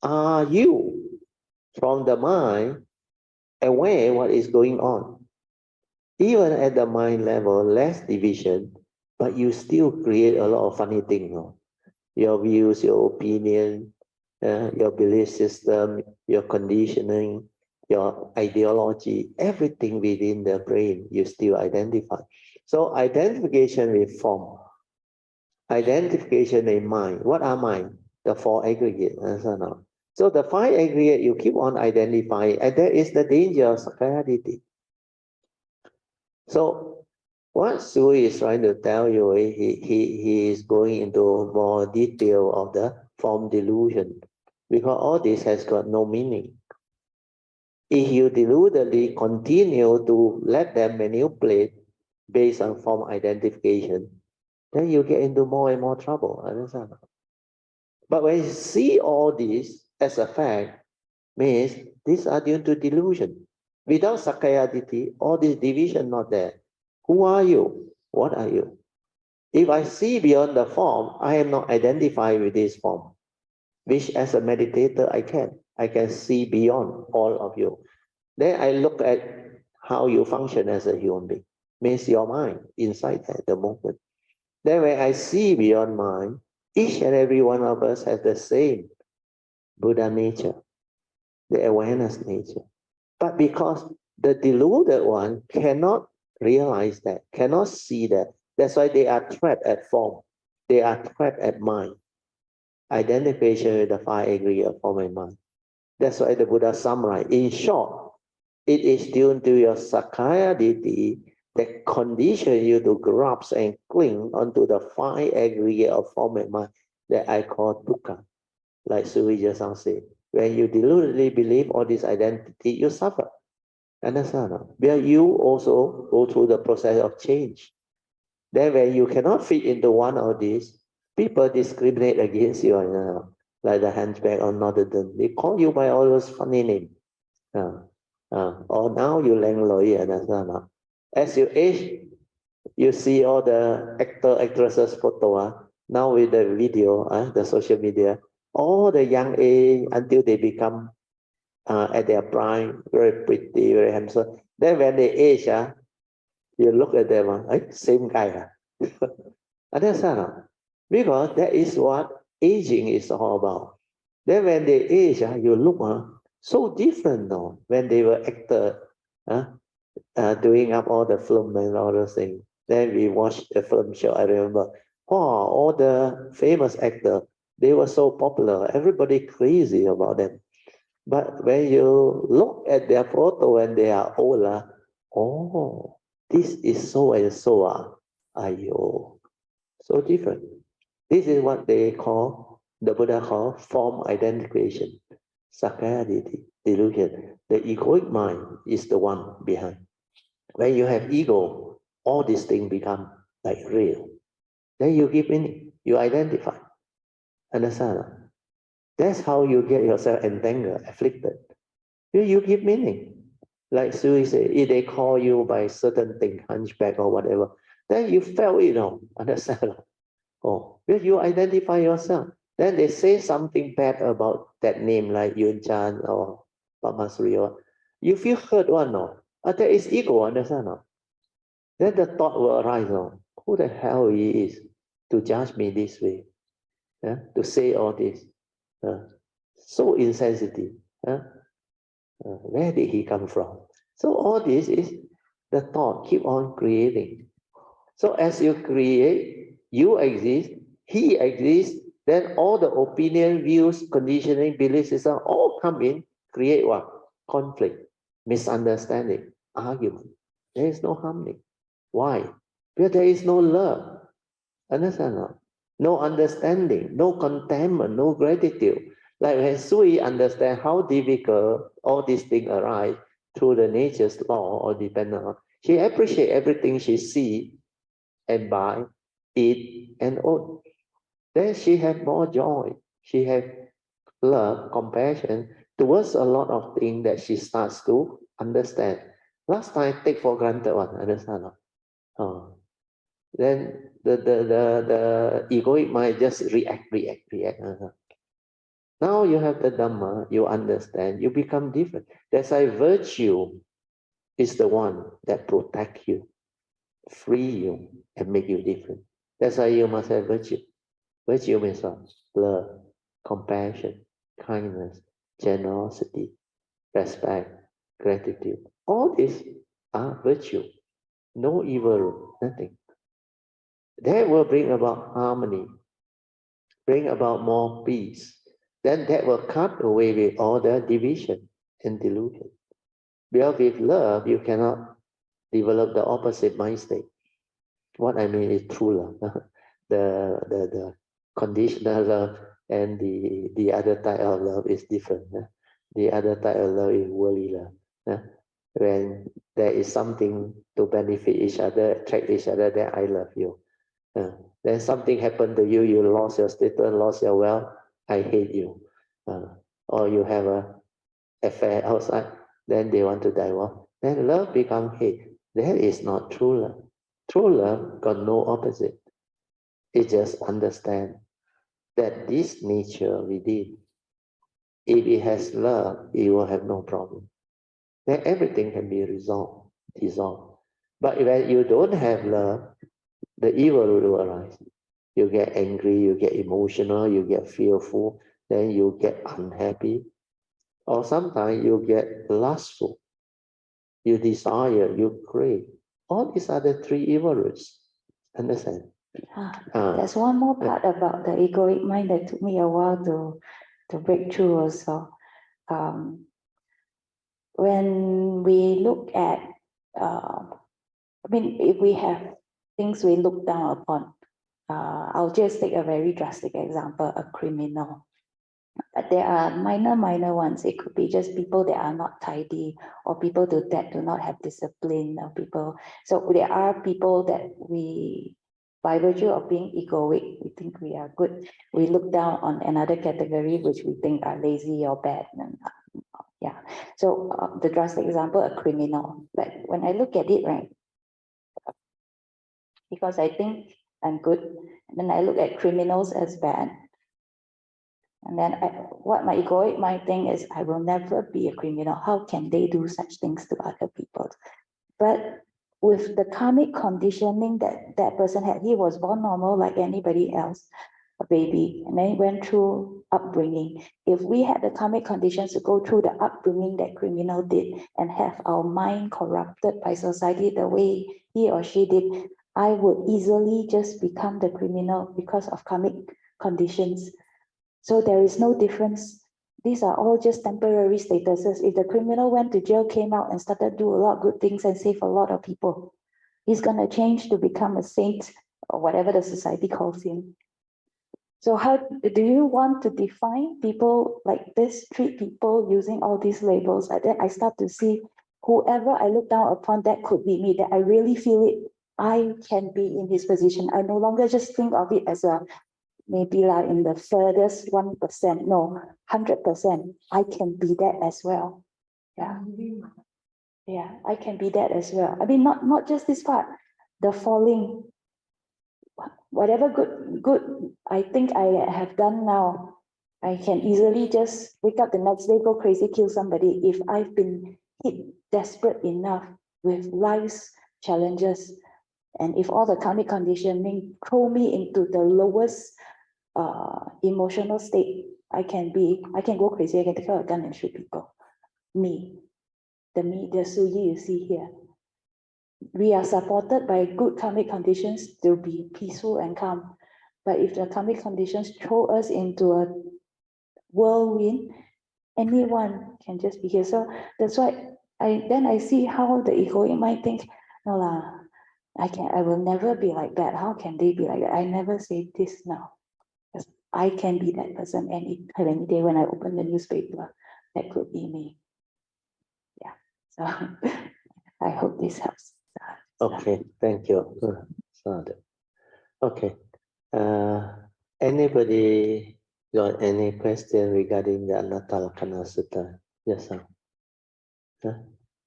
Are you, from the mind, aware what is going on? Even at the mind level, less division, but you still create a lot of funny things. Your views, your opinion, your belief system, your conditioning, your ideology, everything within the brain, you still identify. So identification with form, identification in mind. What are mind? The four aggregate. So the five aggregate, you keep on identifying, and that is the danger of Sakayaditi. So what Sui is trying to tell you, he is going into more detail of the form delusion, because all this has got no meaning. If you deludedly continue to let them manipulate based on form identification, then you get into more and more trouble. Understand? But when you see all this as a fact, means these are due to delusion. Without Sakkayaditthi, all this division not there. Who are you? What are you? If I see beyond the form, I am not identified with this form, which as a meditator I can. I can see beyond all of you. Then I look at how you function as a human being. Means your mind inside that, the movement. Then when I see beyond mind, each and every one of us has the same Buddha nature, the awareness nature. But because the deluded one cannot realize that, cannot see that, that's why they are trapped at form. They are trapped at mind. Identification with the 5 aggregate of form and mind. That's why the Buddha summarized. In short, it is due to your Sakkayaditthi that condition you to grasp and cling onto the 5 aggregate of form and mind that I call dukkha. Like Suvijaya said, when you deludedly believe all this identity, you suffer. Understand? Where you also go through the process of change. Then when you cannot fit into one of these, people discriminate against you, like the hunchback or Notre Dame. They call you by all those funny names. Or now you lang loi, understand? As you age, you see all the actresses photo. Now with the video, the social media, all the young age until they become at their prime, very pretty, very handsome. Then when they age, you look at them, same guy. Understand? Because that is what aging is all about. Then when they age, you look so different now when they were actor, doing up all the film and all those things. Then we watched the film show. I remember, all the famous actors, they were so popular. Everybody crazy about them. But when you look at their photo when they are older, oh, this is so and so. Ayo, so different. This is what they call, the Buddha call form identification, Sakkayaditthi, delusion. The egoic mind is the one behind. When you have ego, all these things become like real. Then you give meaning, you identify. Understand? That's how you get yourself entangled, afflicted. You give meaning. Like Sui said, if they call you by certain thing, hunchback or whatever, then you felt it now. Understand? Oh, because you identify yourself. Then they say something bad about that name, like Yun Chan or Pamasuri. You feel hurt one, no? That is ego, understand? No? Then the thought will arise, no? Who the hell he is to judge me this way? To say all this. So insensitive. Where did he come from? So all this is the thought, keep on creating. So as you create, you exist, he exists, then all the opinion, views, conditioning, belief system all come in, create what? Conflict, misunderstanding, argument. There is no harmony. Why? Because there is no love. Understand? No understanding, no contentment, no gratitude. Like when Sui understand how difficult all these things arise through the nature's law or dependent on, she appreciate everything she see and buy, eat and own. Then she have more joy. She have love, compassion towards a lot of things that she starts to understand. Last time take for granted one, understand? Then the egoic mind just react. Now you have the Dhamma, you understand, you become different. That's why virtue is the one that protect you, free you, and make you different. That's why you must have virtue. Virtue means what? Love, compassion, kindness, generosity, respect, gratitude. All these are virtue. No evil, nothing. That will bring about harmony, bring about more peace. Then that will cut away with all the division and delusion. Because with love, you cannot develop the opposite mind state. What I mean is true love. The conditional love and the other type of love is different. The other type of love is worldly love. When there is something to benefit each other, attract each other, then I love you. Then something happened to you, you lost your status, lost your wealth, I hate you. Or you have a affair outside, then they want to divorce. Then love becomes hate. That is not true love. True love got no opposite. It just understand that this nature within, if it has love, it will have no problem. Then everything can be dissolved. But when you don't have love, the evil will arise. You get angry, you get emotional, you get fearful, then you get unhappy. Or sometimes you get lustful. You desire, you crave. All these are the three evil roots. Understand? There's one more part about the egoic mind that took me a while to break through also. When we look at, if we have things we look down upon, I'll just take a very drastic example, a criminal. But there are minor ones. It could be just people that are not tidy, or people that do not have discipline, or people. So there are people that we, by virtue of being egoic, we think we are good. We look down on another category which we think are lazy or bad. Yeah. So the drastic example, a criminal. But when I look at it, right, because I think I'm good, and then I look at criminals as bad. And then what my egoic mind think is, I will never be a criminal. How can they do such things to other people? But with the karmic conditioning that person had, he was born normal like anybody else, a baby, and then he went through upbringing. If we had the karmic conditions to go through the upbringing that criminal did and have our mind corrupted by society the way he or she did, I would easily just become the criminal because of karmic conditions. So there is no difference. These are all just temporary statuses. If the criminal went to jail, came out and started do a lot of good things and save a lot of people, he's going to change to become a saint or whatever the society calls him. So how do you want to define people like this, treat people using all these labels? And then I start to see whoever I look down upon, that could be me, that I really feel it. I can be in his position. I no longer just think of it as a maybe like in the furthest 1%, no, 100%. I can be that as well. Yeah. Yeah, I can be that as well. I mean, not just this part, the falling, whatever good I think I have done now, I can easily just wake up the next day, go crazy, kill somebody if I've been hit desperate enough with life's challenges. And if all the karmic conditioning throw me into the lowest emotional state I can go crazy, I can take out a gun and shoot people. The Suyi you see here. We are supported by good karmic conditions to be peaceful and calm. But if the karmic conditions throw us into a whirlwind, anyone can just be here. So that's why I see how the egoic might think, no lah, I will never be like that. How can they be like that? I never say this now. I can be that person any day when I open the newspaper. That could be me. Yeah. So I hope this helps. Okay, thank you. Okay. Anybody got any question regarding the Anattalakkhana Sutta? Yes, sir.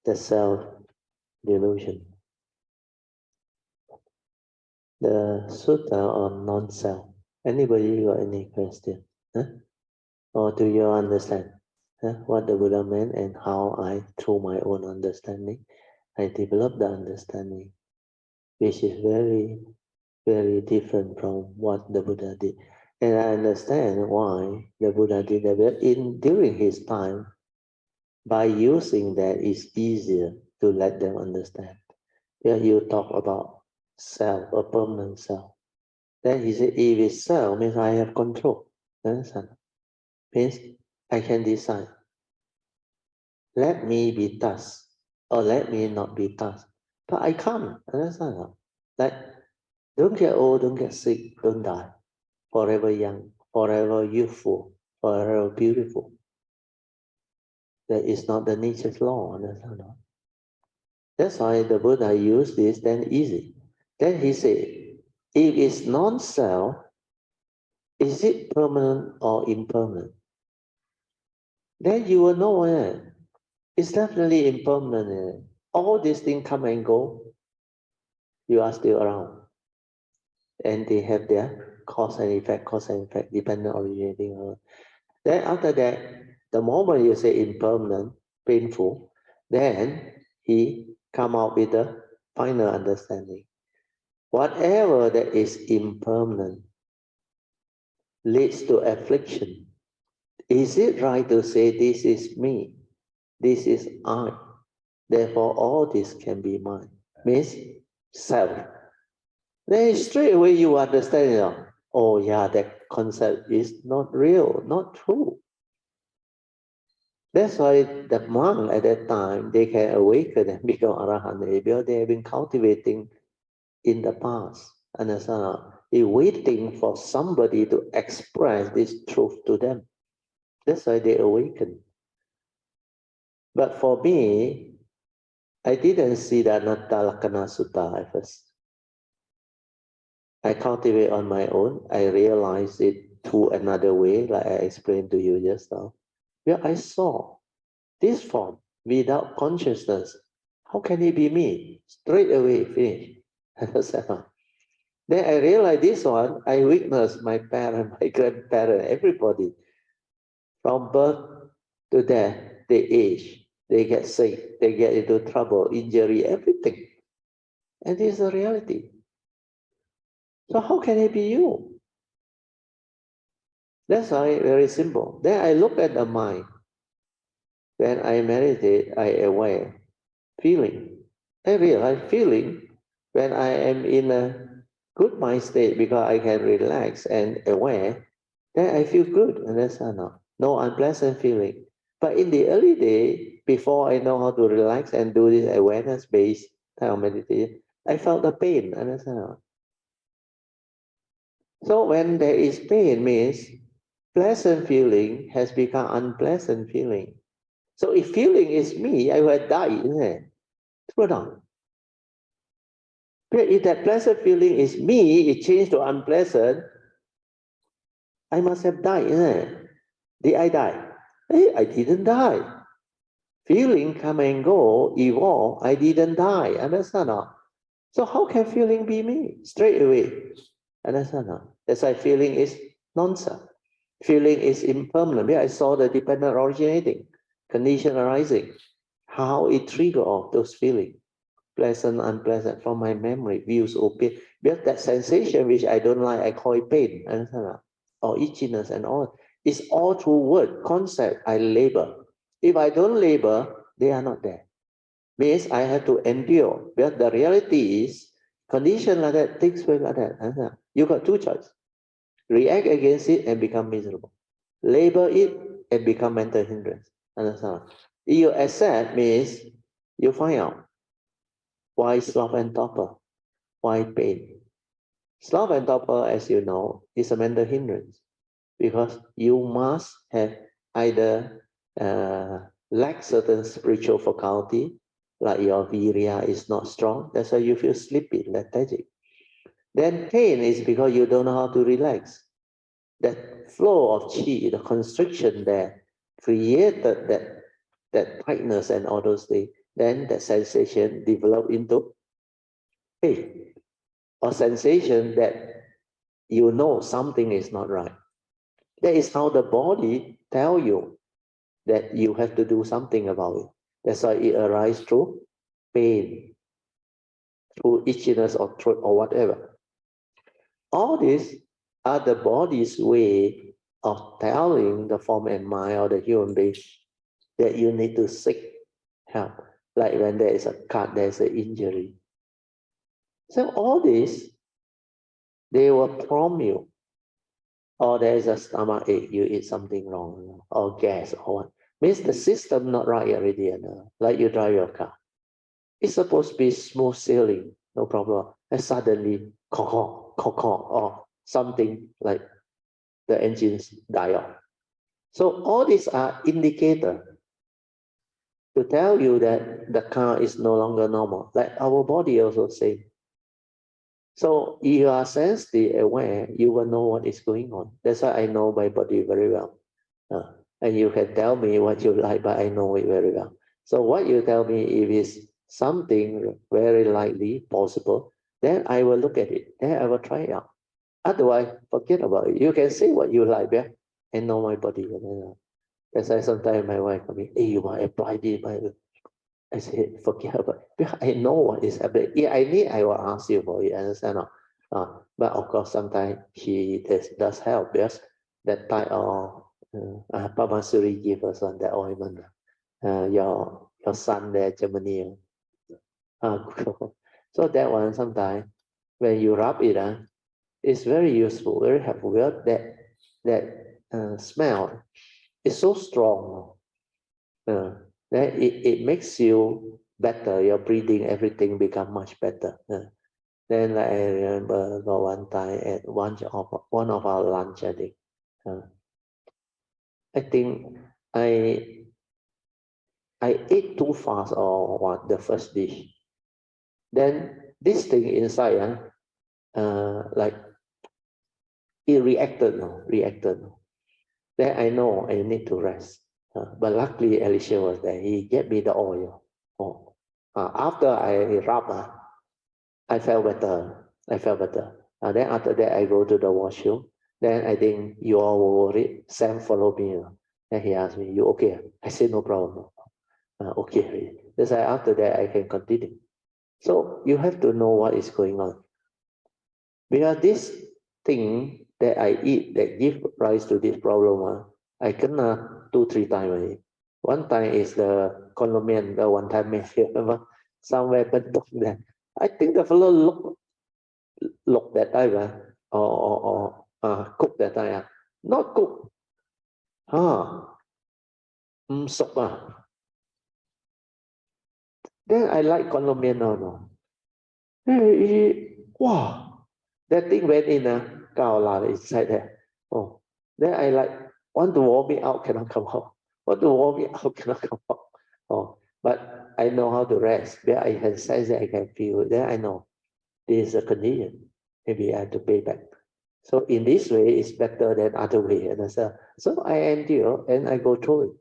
The self-delusion. The Sutta on non-self. Anybody got any question? Or do you understand what the Buddha meant and how I, through my own understanding, I developed the understanding, which is very, very different from what the Buddha did. And I understand why the Buddha did that. But during his time, by using that, it's easier to let them understand. Yeah, you talk about self, a permanent self. Then he said, if it's self, means I have control. Understand? Means I can decide. Let me be thus, or let me not be thus. But I can't. Understand? Like, don't get old, don't get sick, don't die. Forever young, forever youthful, forever beautiful. That is not the nature's law. Understand? That's why the Buddha used this, then easy. Then he said, If it's non-self, is it permanent or impermanent? Then you will know it's definitely impermanent. All these things come and go, you are still around. And they have their cause and effect, dependent originating. Then after that, the moment you say impermanent, painful, then he come out with a final understanding. Whatever that is impermanent leads to affliction. Is it right to say this is me, this is I, therefore all this can be mine? Means self. Then straight away you understand, oh yeah, that concept is not real, not true. That's why the monk at that time, they can awaken and become arahant because they have been cultivating in the past. Understand? They're waiting for somebody to express this truth to them. That's why they awaken. But for me, I didn't see the Anattalakkhana Sutta at first. I cultivate on my own. I realized it through another way, like I explained to you just now. Where I saw this form without consciousness. How can it be me? Straight away, finish. Then I realized this one, I witnessed my parent, my grandparent, everybody. From birth to death, they age, they get sick, they get into trouble, injury, everything. And this is a reality. So how can it be you? That's why very simple. Then I look at the mind. When I meditate, I aware, feeling. I realize feeling when I am in a good mind state because I can relax and aware, then I feel good. And that's no unpleasant feeling. But in the early day, before I know how to relax and do this awareness-based type of meditation, I felt the pain. Understand? So when there is pain, means pleasant feeling has become unpleasant feeling. So if feeling is me, I would die, isn't it? True or not? But if that pleasant feeling is me, it changed to unpleasant, I must have died, isn't it? Did I die? Hey, I didn't die. Feeling come and go, evolve, I didn't die. Understand not? So how can feeling be me? Straight away. Understand not? That's why feeling is nonsense. Feeling is impermanent. I saw the dependent originating, condition arising, how it trigger off those feelings, pleasant, unpleasant, from my memory, views, opinion. Because that sensation which I don't like, I call it pain, understand? Or itchiness and all. It's all through word, concept, I label. If I don't label, they are not there. Means I have to endure. Because the reality is, condition like that takes place like that. Understand? You got two choices. React against it and become miserable. Label it and become mental hindrance. Understand? If you accept means you find out why sloth and torpor, why pain. Sloth and torpor, as you know, is a mental hindrance because you must have either lack certain spiritual faculty, like your virya is not strong, that's why you feel sleepy, lethargic. Then pain is because you don't know how to relax. That flow of chi, the constriction there, created that tightness and all those things. Then that sensation develop into pain or sensation that you know something is not right. That is how the body tell you that you have to do something about it. That's why it arises through pain, through itchiness or throat or whatever. All these are the body's way of telling the form and mind or the human being that you need to seek help. Like when there is a cut, there is an injury. So all this, they will prompt you. Or there is a stomach ache, you eat something wrong, or gas, or what. Means the system not right already, like you drive your car. It's supposed to be smooth sailing, no problem. And suddenly, or something like the engines die off. So all these are indicators to tell you that the car is no longer normal. Like our body also same. So if you are sensely aware, you will know what is going on. That's why I know my body very well. And you can tell me what you like, but I know it very well. So what you tell me, if it's something very likely possible, then I will look at it. Then I will try it out. Otherwise, forget about it. You can say what you like, yeah? I know my body. That's why sometimes my wife comes in, hey, you might apply this. I say, forget about it. Because I know what is happening. If I need, I will ask you for it, understand? But of course, sometimes she does help, yes. That type of Papa Suri give us on that ointment. Your son there, Germany. So that one sometimes when you rub it, it's very useful, very helpful. That smell is so strong. That it makes you better. Your breathing, everything become much better. Then like, I remember one time at one of our lunch, I think I ate too fast or what the first dish. Then this thing inside, like it reacted. Then I know I need to rest. But luckily Alicia was there. He gave me the oil. After I rub, I felt better. Then after that, I go to the washroom. Then I think you all were worried. Sam followed me. Then he asked me, "You okay?" I said, "No problem." Okay. That's why after that, I can continue. So you have to know what is going on. Because this thing that I eat that give rise to this problem, I kena 2-3 times already. One time is the condominium, the one time remember somewhere bentuk there. I think the fellow look that time, or cook that time, not cook. Soup. Then I like condominium now. No. Wow, that thing went in, inside there. Oh, then I like want to vomit out, cannot come out. Want to vomit out, cannot come out. Oh, but I know how to rest. Then I can sense it, I can feel it. Then I know this is a condition. Maybe I have to pay back. So in this way, it's better than other way. So I endure and I go through it.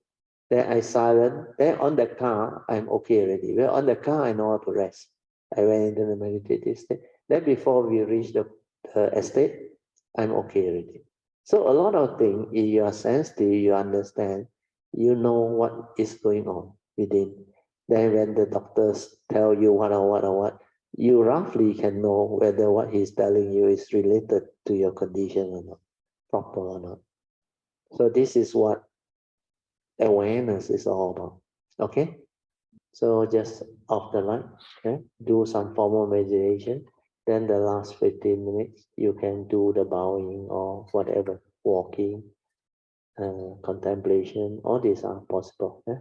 Then I silent. Then on the car, I'm okay already. Well, on the car, I know how to rest. I went into the meditative state. Then before we reach the estate, I'm okay already. So a lot of things, if you are sensitive, you understand, you know what is going on within. Then when the doctors tell you what, you roughly can know whether what he's telling you is related to your condition or not, proper or not. So this is what awareness is all about. Okay? So just off the light, okay? Do some formal meditation. Then the last 15 minutes, you can do the bowing or whatever, walking, contemplation, all these are possible. Yeah?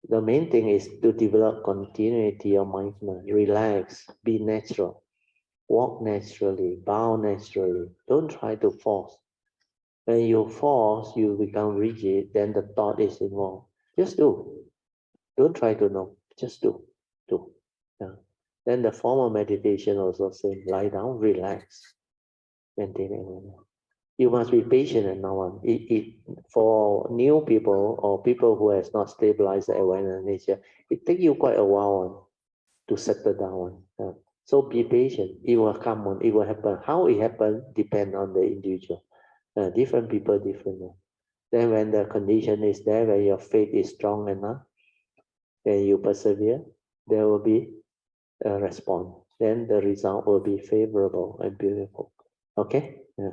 The main thing is to develop continuity of mindfulness, relax, be natural, walk naturally, bow naturally. Don't try to force. When you force, you become rigid, then the thought is involved. Just do. Don't try to know. Just do. Do. Yeah. Then the formal meditation also same. Lie down, relax, maintain awareness. You must be patient and now on. For new people or people who has not stabilized the awareness nature, it takes you quite a while to settle down. So be patient. It will come on. It will happen. How it happens depends on the individual. Different people, different. Then when the condition is there, when your faith is strong enough, and you persevere, there will be a response. Then the result will be favorable and beautiful. Okay? Yeah.